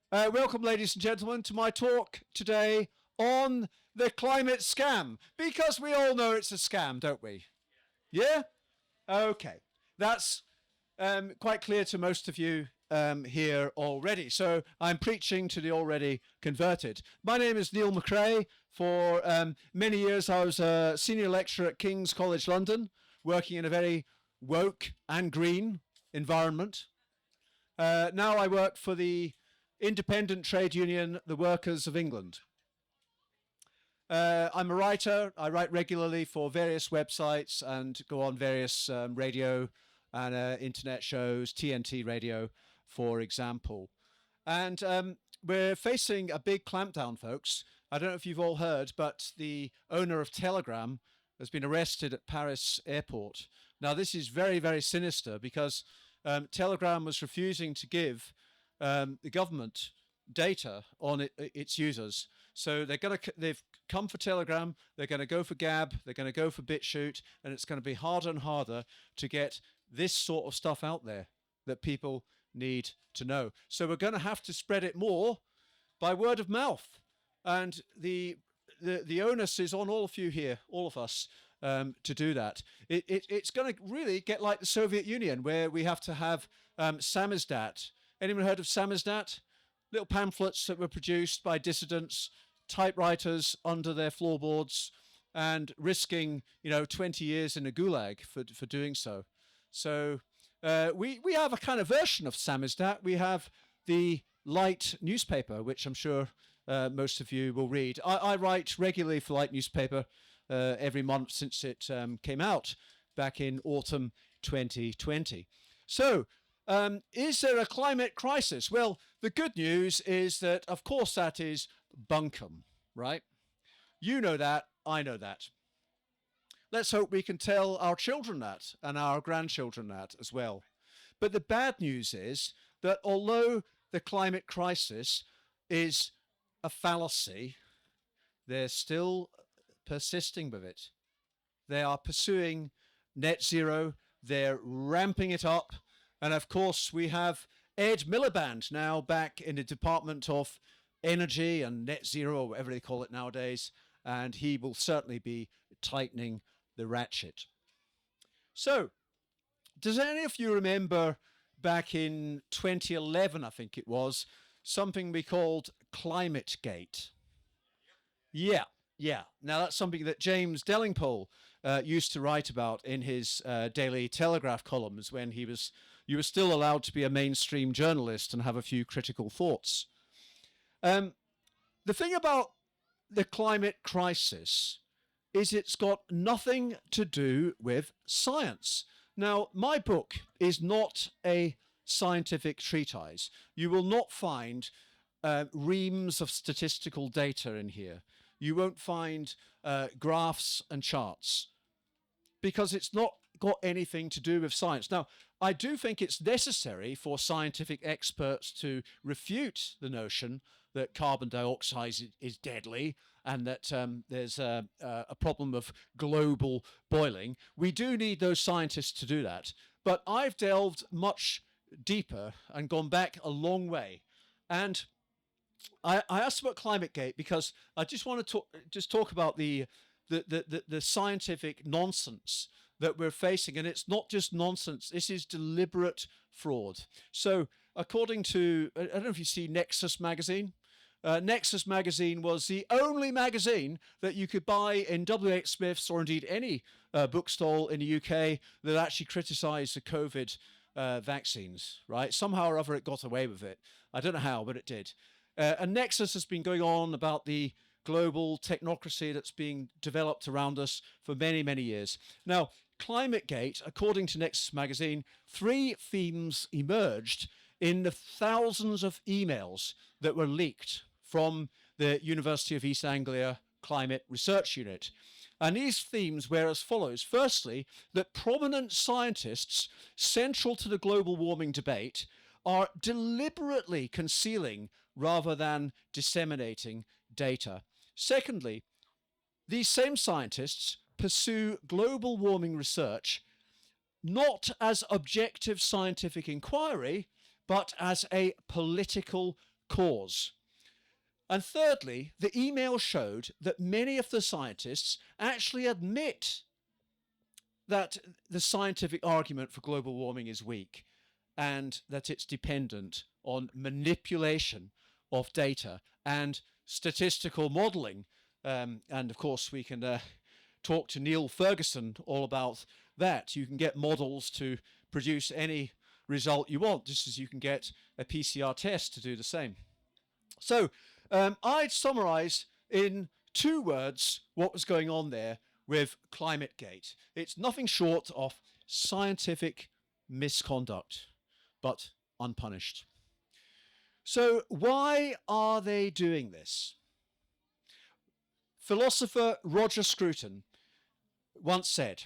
Welcome, ladies and gentlemen, to my talk today on the climate scam. Because we all know it's a scam, don't we? Yeah? Okay. That's quite clear to most of you here already. So I'm preaching to the already converted. My name is Neil McRae. For many years, I was a senior lecturer at King's College London, working in a very woke and green environment. Now I work for the independent trade union, the Workers of England. I'm a writer. I write regularly for various websites and go on various radio and internet shows, TNT radio, for example. And we're facing a big clampdown, folks. I don't know if you've all heard, but the owner of Telegram has been arrested at Paris airport. Now, this is very, very sinister because Telegram was refusing to give the government data on its users. So they've come for Telegram, they're going to go for Gab, they're going to go for BitChute, and it's going to be harder and harder to get this sort of stuff out there that people need to know. So we're going to have to spread it more by word of mouth. And the onus is on all of you here, all of us, to do that. It's going to really get like the Soviet Union, where we have to have samizdat. Anyone heard of samizdat? Little pamphlets that were produced by dissidents, typewriters under their floorboards, and risking 20 years in a gulag for doing so. So we have a kind of version of samizdat. We have the Light newspaper, which I'm sure most of you will read. I write regularly for Light newspaper every month since it came out back in autumn 2020. So, is there a climate crisis? Well, the good news is that, of course, that is bunkum, right? You know that, I know that. Let's hope we can tell our children that and our grandchildren that as well. But the bad news is that although the climate crisis is a fallacy, they're still persisting with it. They are pursuing net zero, they're ramping it up. And of course, we have Ed Miliband now back in the Department of Energy and Net Zero, or whatever they call it nowadays, and he will certainly be tightening the ratchet. So, does any of you remember back in 2011, I think it was, something we called ClimateGate? Yeah. Now that's something that James Delingpole used to write about in his Daily Telegraph columns when you were still allowed to be a mainstream journalist and have a few critical thoughts. The thing about the climate crisis is it's got nothing to do with science. Now, my book is not a scientific treatise. You will not find reams of statistical data in here. You won't find graphs and charts because it's not got anything to do with science. Now, I do think it's necessary for scientific experts to refute the notion that carbon dioxide is deadly and that there's a problem of global boiling. We do need those scientists to do that. But I've delved much deeper and gone back a long way. And I asked about ClimateGate because I just want to talk about the scientific nonsense that we're facing. And it's not just nonsense. This is deliberate fraud. So according to, I don't know if you see Nexus magazine. Nexus magazine was the only magazine that you could buy in WH Smith's or indeed any bookstall in the UK that actually criticised the COVID vaccines, right? Somehow or other it got away with it. I don't know how, but it did. And Nexus has been going on about the global technocracy that's being developed around us for many, many years. Now, ClimateGate, according to Nexus magazine, 3 themes emerged in the thousands of emails that were leaked from the University of East Anglia Climate Research Unit. And these themes were as follows. Firstly, that prominent scientists central to the global warming debate are deliberately concealing rather than disseminating data. Secondly, these same scientists pursue global warming research not as objective scientific inquiry, but as a political cause. And thirdly, the email showed that many of the scientists actually admit that the scientific argument for global warming is weak and that it's dependent on manipulation of data and statistical modeling. And of course, we can talk to Neil Ferguson all about that. You can get models to produce any result you want, just as you can get a PCR test to do the same. So I'd summarize in 2 words what was going on there with ClimateGate. It's nothing short of scientific misconduct, but unpunished. So why are they doing this? Philosopher Roger Scruton once said,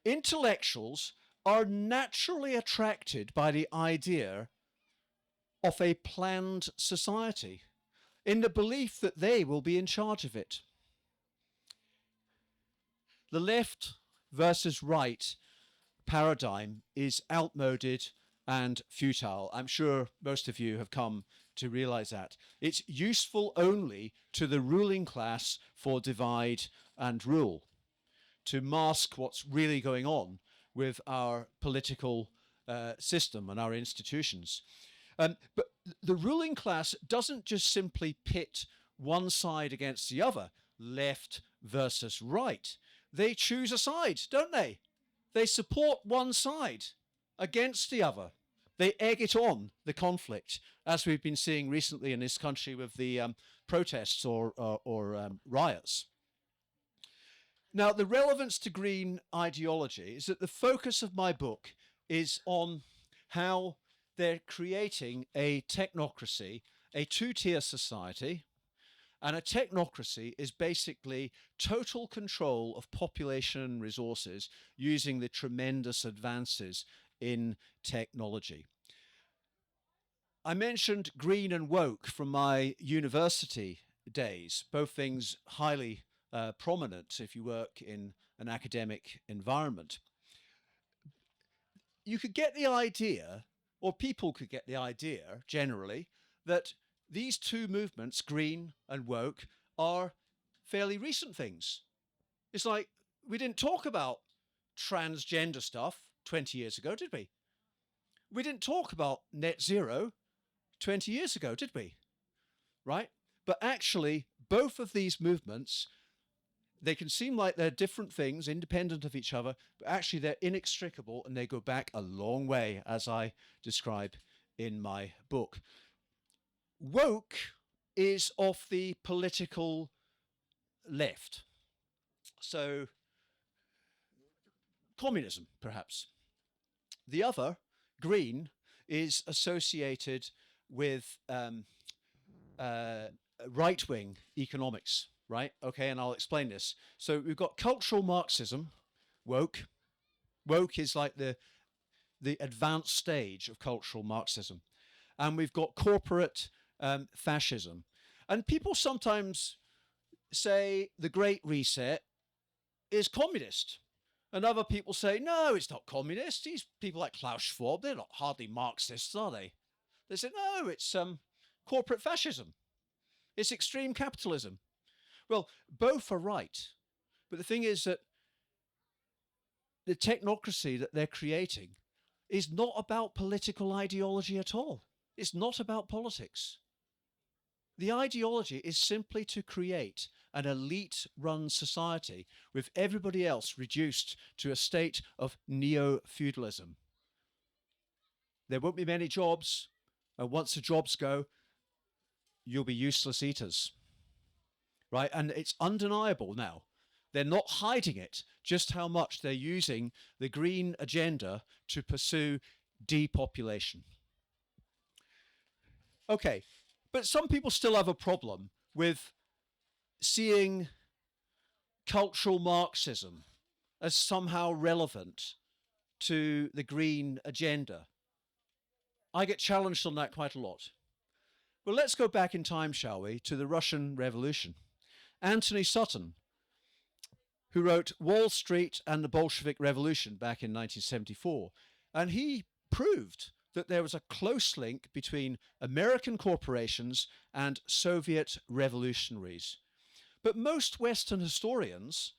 "Intellectuals are naturally attracted by the idea of a planned society, in the belief that they will be in charge of it." The left versus right paradigm is outmoded and futile. I'm sure most of you have come to realize that. It's useful only to the ruling class for divide and rule, to mask what's really going on with our political system and our institutions. But the ruling class doesn't just simply pit one side against the other, left versus right. They choose a side, don't they? They support one side against the other. They egg it on, the conflict, as we've been seeing recently in this country with the protests or riots. Now, the relevance to green ideology is that the focus of my book is on how they're creating a technocracy, a 2-tier society, and a technocracy is basically total control of population and resources using the tremendous advances in technology. I mentioned green and woke from my university days, both things highly prominent if you work in an academic environment. You could get the idea, or people could get the idea generally, that these 2 movements, green and woke, are fairly recent things. It's like we didn't talk about transgender stuff 20 years ago, did we? We didn't talk about net zero 20 years ago, did we? Right? But actually, both of these movements, they can seem like they're different things, independent of each other, but actually they're inextricable and they go back a long way, as I describe in my book. Woke is of the political left. So, communism, perhaps. The other, green, is associated with right-wing economics, right? Okay, and I'll explain this. So we've got cultural Marxism, woke. Woke is like the advanced stage of cultural Marxism. And we've got corporate fascism. And people sometimes say the Great Reset is communist. And other people say, no, it's not communist. These people like Klaus Schwab, they're not hardly Marxists, are they? They say, no, it's corporate fascism. It's extreme capitalism. Well, both are right. But the thing is that the technocracy that they're creating is not about political ideology at all. It's not about politics. The ideology is simply to create an elite-run society with everybody else reduced to a state of neo-feudalism. There won't be many jobs, and once the jobs go, you'll be useless eaters. Right? And it's undeniable now. They're not hiding it, just how much they're using the green agenda to pursue depopulation. Okay, but some people still have a problem with seeing cultural Marxism as somehow relevant to the green agenda. I get challenged on that quite a lot. Well, let's go back in time, shall we, to the Russian Revolution. Anthony Sutton, who wrote Wall Street and the Bolshevik Revolution back in 1974, and he proved that there was a close link between American corporations and Soviet revolutionaries. But most Western historians,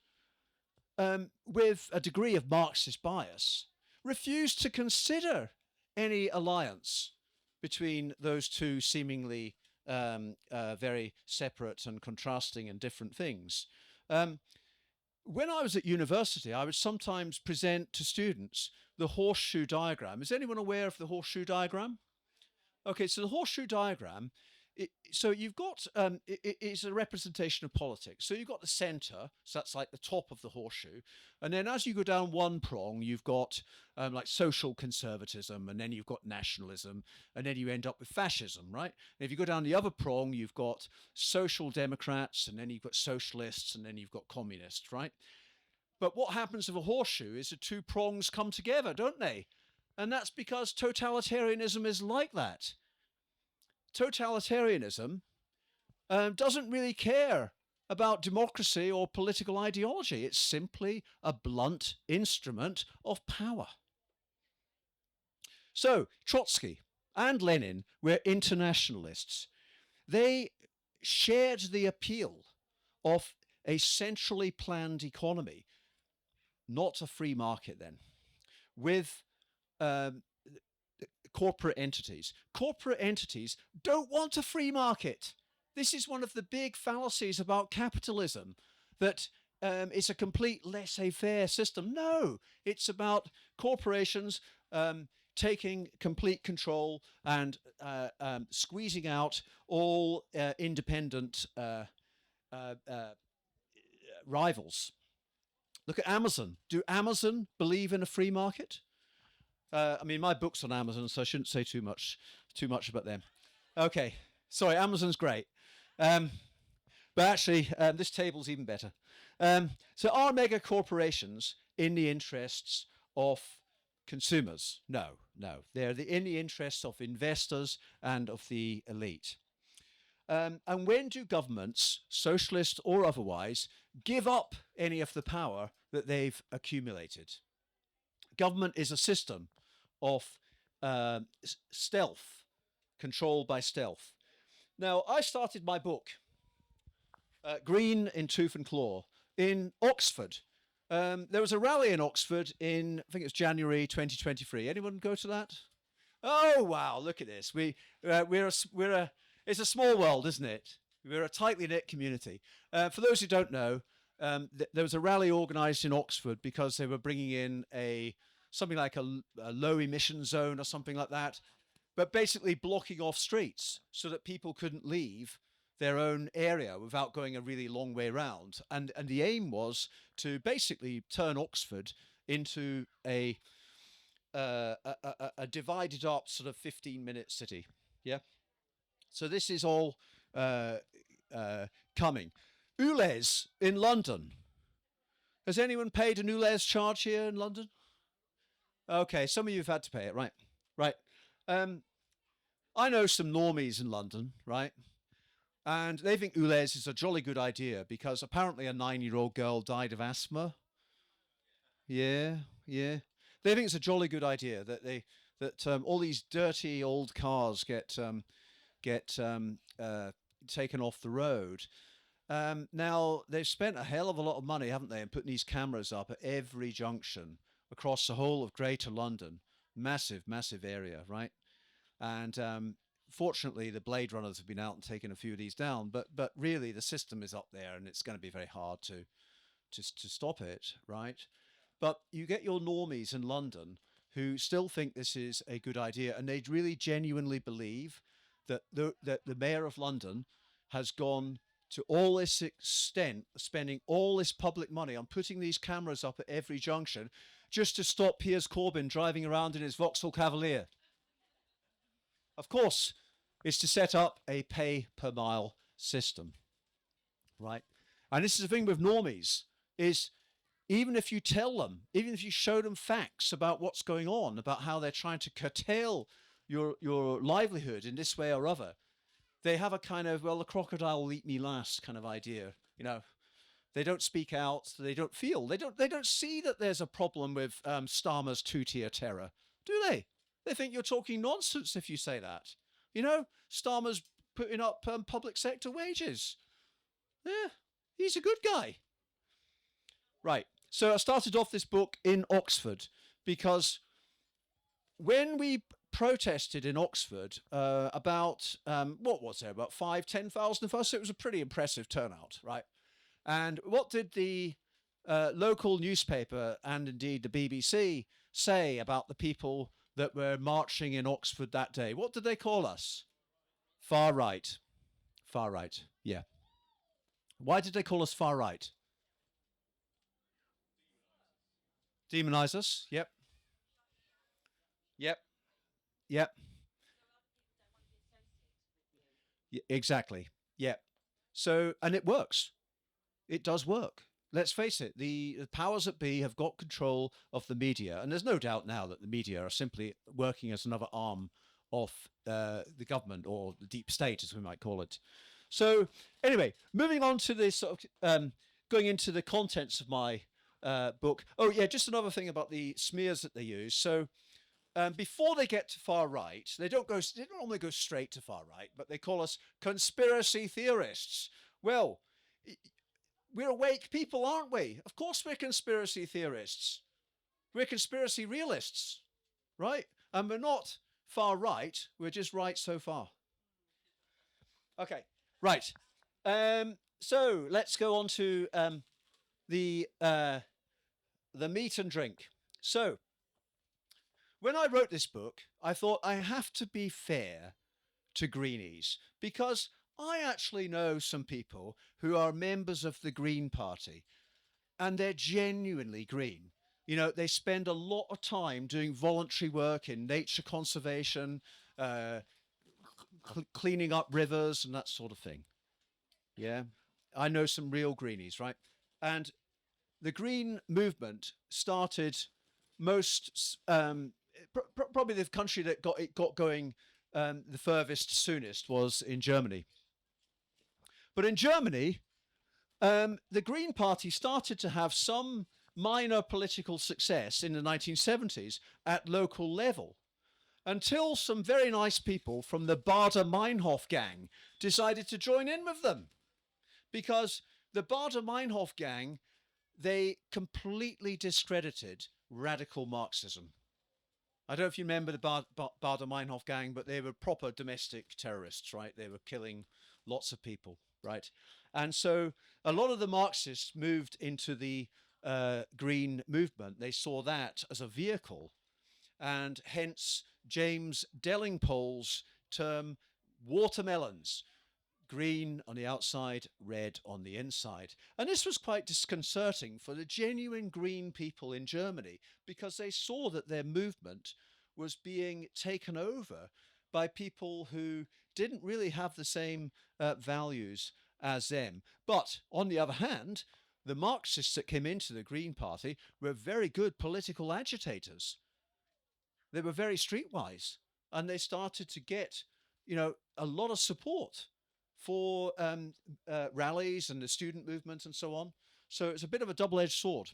with a degree of Marxist bias, refuse to consider any alliance between those two seemingly very separate and contrasting and different things. When I was at university, I would sometimes present to students the horseshoe diagram. Is anyone aware of the horseshoe diagram? Okay, so the horseshoe diagram, so you've got, it's a representation of politics. So you've got the center, so that's like the top of the horseshoe. And then as you go down one prong, you've got like social conservatism, and then you've got nationalism, and then you end up with fascism, right? And if you go down the other prong, you've got social democrats, and then you've got socialists, and then you've got communists, right? But what happens with a horseshoe is the two prongs come together, don't they? And that's because totalitarianism is like that. Totalitarianism doesn't really care about democracy or political ideology. It's simply a blunt instrument of power. So Trotsky and Lenin were internationalists. They shared the appeal of a centrally planned economy, not a free market then, with corporate entities. Corporate entities don't want a free market. This is one of the big fallacies about capitalism, that it's a complete laissez-faire system. No, it's about corporations taking complete control and squeezing out all independent rivals. Look at Amazon. Do Amazon believe in a free market? I mean, my book's on Amazon, so I shouldn't say too much about them. Okay, sorry, Amazon's great. But actually, this table's even better. So are mega corporations in the interests of consumers? No. They're in the interests of investors and of the elite. And when do governments, socialist or otherwise, give up any of the power that they've accumulated? Government is a system of stealth, control by stealth. Now, I started my book, Green in Tooth and Claw, in Oxford. There was a rally in Oxford in, I think it's January 2023. Anyone go to that? Oh, wow, look at this. It's a small world, isn't it? We're a tightly knit community. For those who don't know, there was a rally organised in Oxford because they were bringing in something like a low emission zone or something like that, but basically blocking off streets so that people couldn't leave their own area without going a really long way around. And the aim was to basically turn Oxford into a divided up sort of 15-minute city. Yeah. So this is all coming. ULEZ in London. Has anyone paid an ULEZ charge here in London? Okay, some of you have had to pay it, right? Right. I know some normies in London, right? And they think ULEZ is a jolly good idea because apparently a 9-year-old girl died of asthma. Yeah. They think it's a jolly good idea that all these dirty old cars get taken off the road. Now, they've spent a hell of a lot of money, haven't they, in putting these cameras up at every junction across the whole of Greater London. Massive area, right? And fortunately, the Blade Runners have been out and taken a few of these down. But really, the system is up there, and it's going to be very hard to stop it, right? But you get your normies in London who still think this is a good idea, and they really genuinely believe that the mayor of London has gone to all this extent, spending all this public money on putting these cameras up at every junction just to stop Piers Corbyn driving around in his Vauxhall Cavalier. Of course, it's to set up a pay per mile system, right? And this is the thing with normies, is even if you tell them, even if you show them facts about what's going on, about how they're trying to curtail your livelihood in this way or other, they have a kind of, well, the crocodile will eat me last kind of idea. You know, they don't speak out, they don't feel, they don't see that there's a problem with Starmer's two-tier terror, do they? They think you're talking nonsense if you say that. You know, Starmer's putting up public sector wages. Yeah, he's a good guy. Right. So I started off this book in Oxford because when we protested in Oxford, about what was there, about 10,000 of us. It was a pretty impressive turnout, right? And what did the local newspaper and indeed the BBC say about the people that were marching in Oxford that day? What did they call us? Far right. Far right. Yeah. Why did they call us far right? Demonize us. Yep. Yep. Yep. Exactly. Yep. So, and it works. It does work. Let's face it, the powers that be have got control of the media, and there's no doubt now that the media are simply working as another arm of the government or the deep state, as we might call it. So, anyway, moving on to this sort of going into the contents of my book. Oh, yeah, just another thing about the smears that they use. So, before they get to far right, they don't normally go straight to far right, but they call us conspiracy theorists. Well, we're awake people, aren't we? Of course we're conspiracy theorists. We're conspiracy realists, right? And we're not far right. We're just right so far. Okay, right. So let's go on to the meat and drink. So when I wrote this book, I thought I have to be fair to greenies because I actually know some people who are members of the Green Party and they're genuinely green. You know, they spend a lot of time doing voluntary work in nature conservation, uh, cleaning up rivers and that sort of thing. Yeah, I know some real greenies, right? And the green movement started most probably the country that got going the furthest soonest was in Germany. But in Germany, the Green Party started to have some minor political success in the 1970s at local level until some very nice people from the Baader Meinhof gang decided to join in with them because the Baader Meinhof gang, they completely discredited radical Marxism. I don't know if you remember the Baader Meinhof gang, but they were proper domestic terrorists, right? They were killing lots of people, right? And so a lot of the Marxists moved into the green movement. They saw that as a vehicle, and hence James Delingpole's term watermelons, green on the outside, red on the inside. And this was quite disconcerting for the genuine green people in Germany because they saw that their movement was being taken over by people who didn't really have the same values as them. But on the other hand, the Marxists that came into the Green Party were very good political agitators. They were very streetwise and they started to get, you know, a lot of support for rallies and the student movement and so on. So it's a bit of a double-edged sword.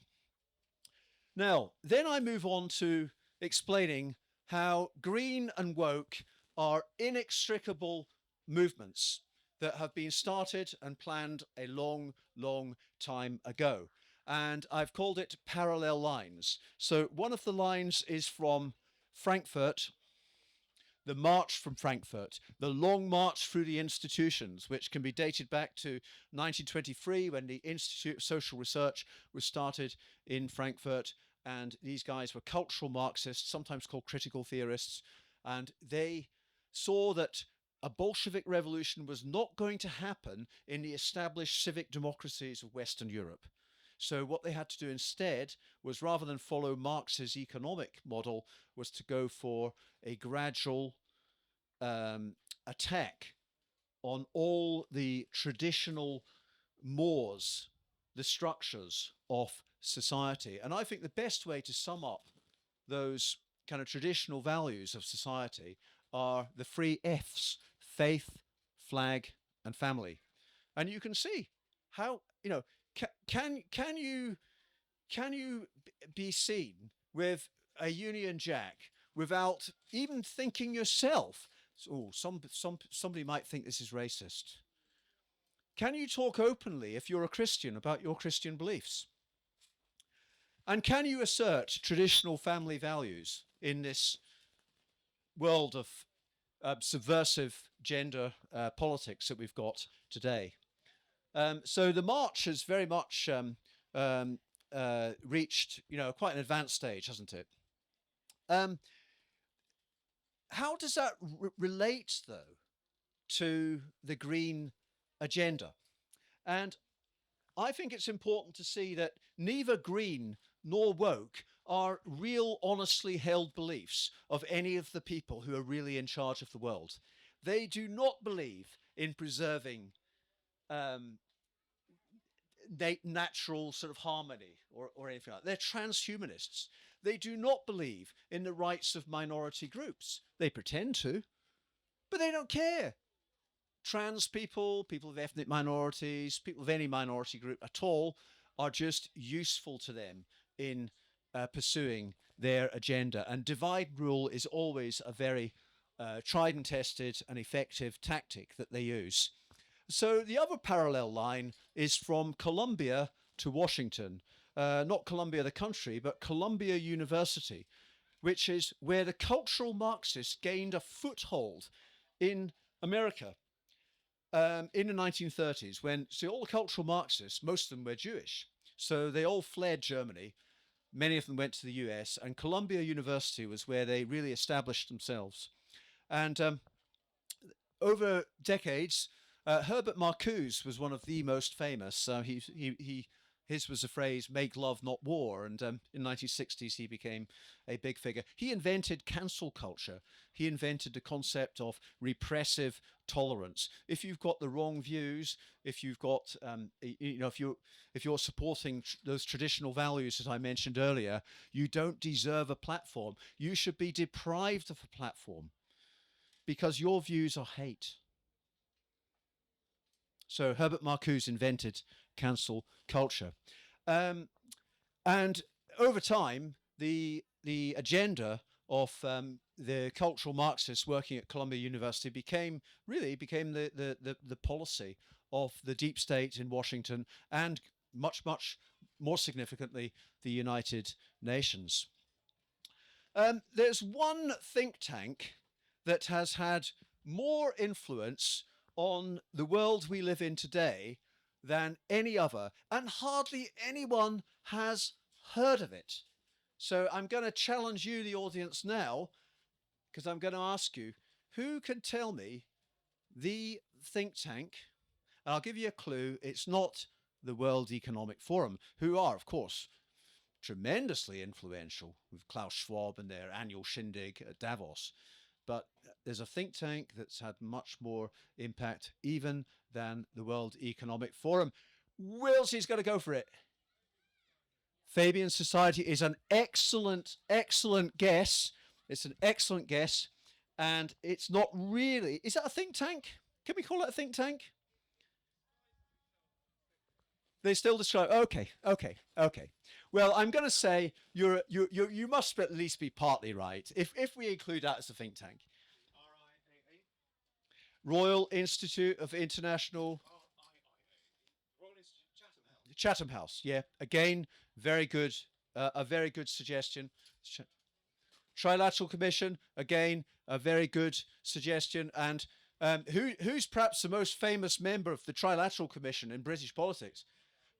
Now, then I move on to explaining how green and woke are inextricable movements that have been started and planned a long, long time ago. And I've called it parallel lines. So one of the lines is from Frankfurt, the march from Frankfurt, the long march through the institutions, which can be dated back to 1923 when the Institute of Social Research was started in Frankfurt. And these guys were cultural Marxists, sometimes called critical theorists. And they saw that a Bolshevik revolution was not going to happen in the established civic democracies of Western Europe. So what they had to do instead was, rather than follow Marx's economic model, was to go for a gradual attack on all the traditional mores, the structures of society. And I think the best way to sum up those kind of traditional values of society are the three F's: faith, flag, and family. And you can see how, you know, can you be seen with a Union Jack, without even thinking yourself, oh, somebody might think this is racist. Can you talk openly, if you're a Christian, about your Christian beliefs? And can you assert traditional family values in this world of subversive gender politics that we've got today? So the march has very much reached, quite an advanced stage, hasn't it? How does that relate, though, to the green agenda? And I think it's important to see that neither green nor woke are real, honestly held beliefs of any of the people who are really in charge of the world. They do not believe in preserving natural sort of harmony or anything like that. They're transhumanists. They do not believe in the rights of minority groups. They pretend to, but they don't care. Trans people, people of ethnic minorities, people of any minority group at all are just useful to them in pursuing their agenda. And divide and rule is always a very tried and tested and effective tactic that they use. So the other parallel line is from Columbia to Washington. Not Columbia the country, but Columbia University, which is where the cultural Marxists gained a foothold in America in the 1930s, when all the cultural Marxists, most of them were Jewish. So they all fled Germany. Many of them went to the US, and Columbia University was where they really established themselves. And over decades, Herbert Marcuse was one of the most famous. His was the phrase "make love, not war," and in the 1960s he became a big figure. He invented cancel culture. He invented the concept of repressive tolerance. If you've got the wrong views, if you've got, if you're supporting those traditional values that I mentioned earlier, you don't deserve a platform. You should be deprived of a platform because your views are hate. So Herbert Marcuse invented cancel culture. And over time, the agenda of the cultural Marxists working at Columbia University became the policy of the deep state in Washington and much more significantly, the United Nations. There's one think tank that has had more influence on the world we live in today than any other, and hardly anyone has heard of it. So I'm going to challenge you, the audience, now, because I'm going to ask you, who can tell me the think tank? And I'll give you a clue. It's not the World Economic Forum, who are, of course, tremendously influential with Klaus Schwab and their annual shindig at Davos. But there's a think tank that's had much more impact even than the World Economic Forum. Willsie's got to go for it. Fabian Society is an excellent guess. It's an excellent guess. And it's not really, is that a think tank? Can we call it a think tank? They still describe, okay. Well, I'm going to say you must at least be partly right, if we include that as a think tank. Royal Institute of International... Chatham House, yeah. Again, very good, a very good suggestion. Trilateral Commission, again, a very good suggestion. And who's perhaps the most famous member of the Trilateral Commission in British politics?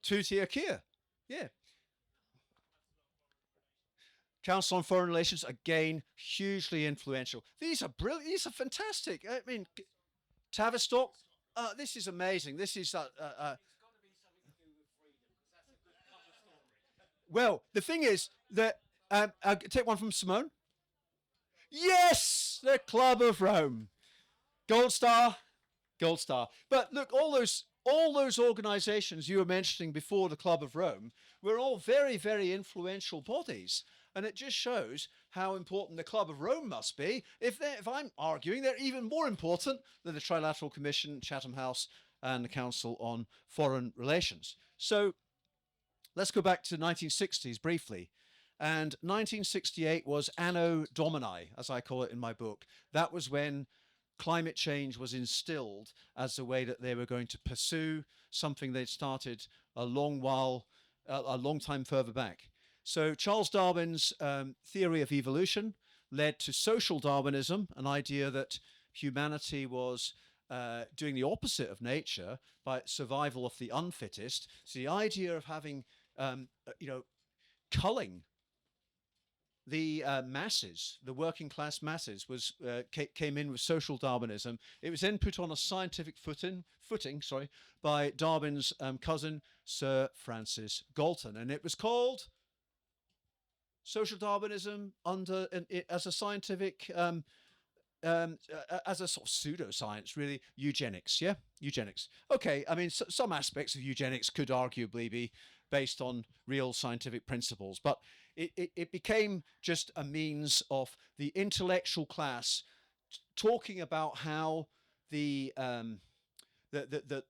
Tuti Akir, yeah. Council on Foreign Relations, again, hugely influential. These are brilliant. These are fantastic. I mean, Tavistock, this is amazing. This is... well, the thing is that... I'll take one from Simone. Yes! The Club of Rome. Gold star. But look, all those organizations you were mentioning before the Club of Rome were all very, very influential bodies. And it just shows how important the Club of Rome must be. If I'm arguing, they're even more important than the Trilateral Commission, Chatham House, and the Council on Foreign Relations. So let's go back to the 1960s briefly. And 1968 was Anno Domini, as I call it in my book. That was when climate change was instilled as a way that they were going to pursue something they'd started a long time further back. So Charles Darwin's theory of evolution led to social Darwinism, an idea that humanity was doing the opposite of nature by survival of the unfittest. So the idea of having, culling the masses, the working class masses, came in with social Darwinism. It was then put on a scientific footing, by Darwin's cousin, Sir Francis Galton, and it was called social Darwinism as a scientific as a sort of pseudoscience, really, eugenics. Yeah, eugenics. Okay, I mean, some aspects of eugenics could arguably be based on real scientific principles, but it became just a means of the intellectual class talking about how the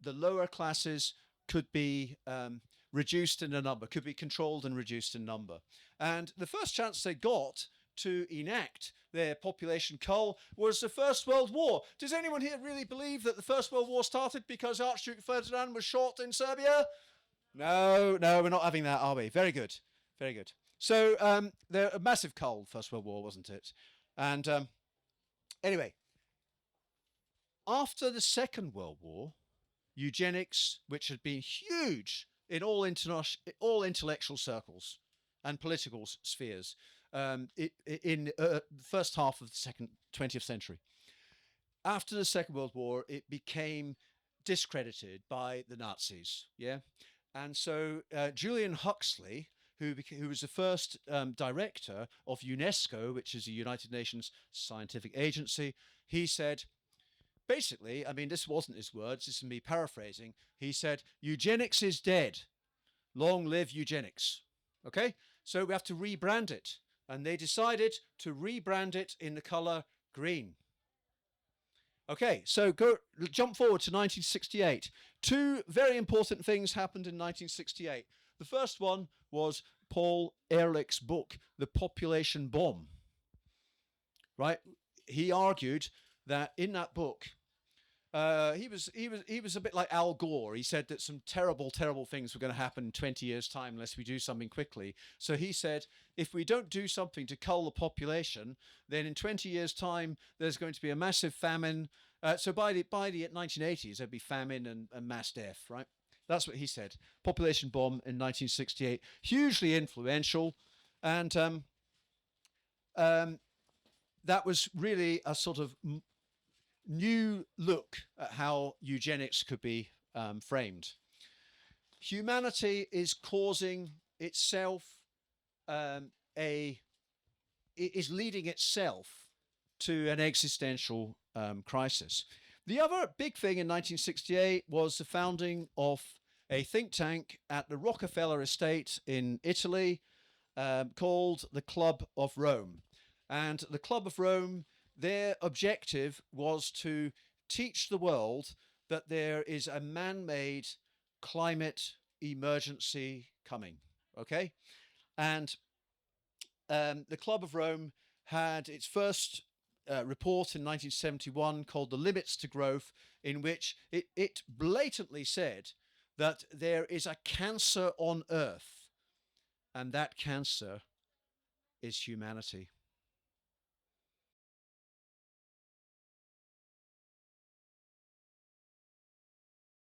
lower classes could be reduced in a number, could be controlled and reduced in number. And the first chance they got to enact their population cull was the First World War. Does anyone here really believe that the First World War started because Archduke Ferdinand was shot in Serbia? No, we're not having that, are we? Very good, very good. So a massive cull, First World War, wasn't it? And anyway, after the Second World War, eugenics, which had been huge in all intellectual circles and political spheres, in the first half of the 20th century. After the Second World War, it became discredited by the Nazis. Yeah, and so Julian Huxley, who was the first director of UNESCO, which is the United Nations scientific agency, he said, basically, I mean, this wasn't his words, this is me paraphrasing. He said, eugenics is dead. Long live eugenics. Okay, so we have to rebrand it. And they decided to rebrand it in the color green. Okay, so jump forward to 1968. Two very important things happened in 1968. The first one was Paul Ehrlich's book, The Population Bomb. Right? He argued that in that book, he was a bit like Al Gore. He said that some terrible things were going to happen in 20 years' time unless we do something quickly. So he said, if we don't do something to cull the population, then in 20 years' time there's going to be a massive famine. So by the 1980s there'd be famine and mass death. Right? That's what he said. Population bomb in 1968, hugely influential, and that was really a sort of new look at how eugenics could be framed. Humanity is causing itself is leading itself to an existential crisis. The other big thing in 1968 was the founding of a think tank at the Rockefeller estate in Italy called the Club of Rome. And the Club of Rome, their objective was to teach the world that there is a man-made climate emergency coming, okay? And the Club of Rome had its first report in 1971 called The Limits to Growth, in which it blatantly said that there is a cancer on Earth, and that cancer is humanity.